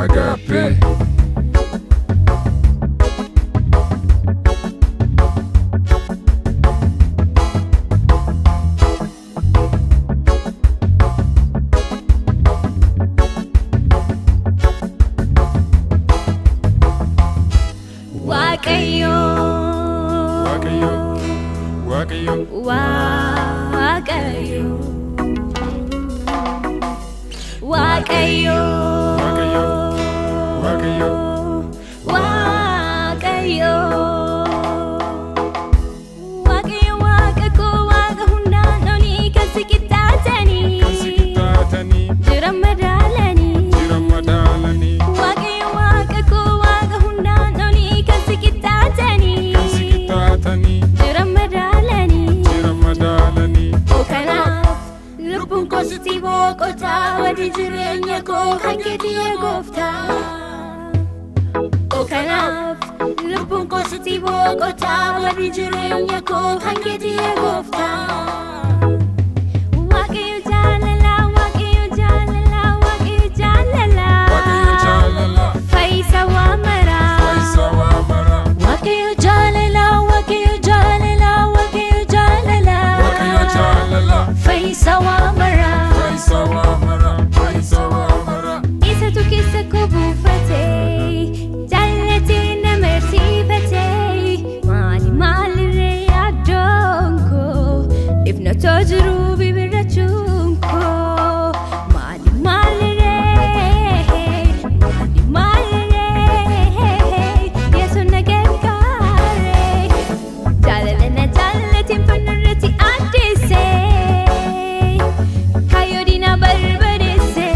Agaappee. Waaqayyo, Waaqayyo, Waaqayyo, Waaqayyo, Waaqayyo, Waaqayyo, Waaqayyo, Waaqayyo, Waaqayyo, waaqakoo, waaqa hundaan olii kan si qixxaatani, jiran madaalliinii. Waaqayyo Jiran madaalliinii. madaalliinii. Kanaaf lubbuunkoo sitti boqotaa warri jireenyakoo kan keeti gooftaa. Kanaaf lubbuunkoo sitti boqotaa warri jireenyakoo kan keeti gooftaa. Waaqayyo jaalalaa, Waaqayyo jaalalaa, Waaqayyo jaalalaa. Waaqayyo jaalalaa. Fayisaa waa maraa. Fayisaa waa maraa. Waaqayyo jaalalaa, Waaqayyo jaalalaa, Waaqayyo jaalalaa. Waaqayyo jaalalaa. Fayisaa waa maraa. Fayisaa waa maraa. Fayisaa waa maraa. Isatu keessakoo buufatee, Jaallatee na mararsiifatee. Maali Maaliree yaaddoonkoo, ifnatoo jiru bibirrachuunkoo. Maali Maaliree, Maali Maaliree, Yesuun na gargaaree. Jaalala na jaallatiin fannarratti addeessee, kayyoo diinaa barbadeessee.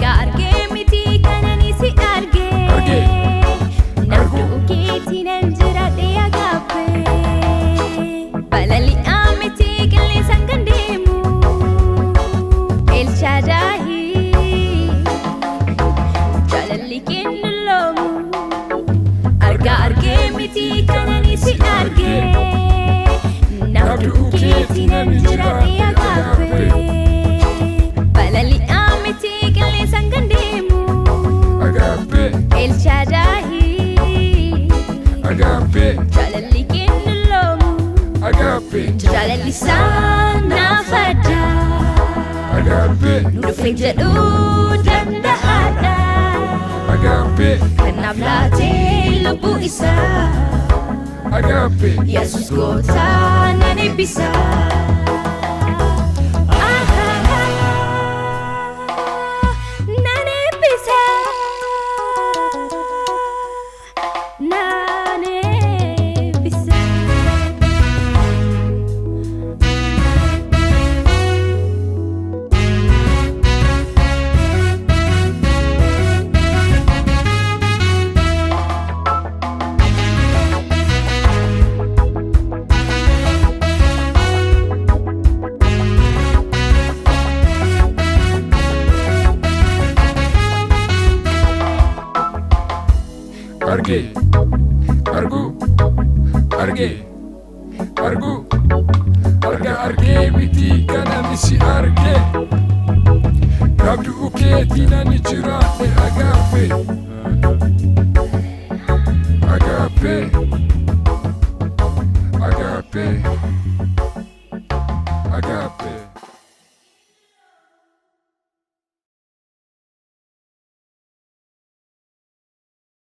Argee miti kanani si argee. Naftuu keeti nan jiraadhe agaappee. Balali'aa miti qilleensaan kan deemu. Elchaadaahi jaalalli kennu loomu. Argee miti kanani si argee. Naftuu keeti nan jiraadhe agaappee. Balali'aa miti qilleensaan kan deemu. Agaappee. Elchaadaahi Agaappee. jaalalli kennu loomu. Agaappee. Jaalalli isaa naaf addaa. Agaappee. Dhufee jedhuu danda'aadhaa. Agaappee. Kanaaf laatee lubbuu isaa. Agaappee. Yesus gooftaa nan eebbisa. Nan eebbisa. Nan eebbisa. Argee. Arguu. Argee. Arguu. Argee miti kanani si argee. Naftuu keeti nan jiraadhe agaappee. Agaappee. Agaappee. Agaappee.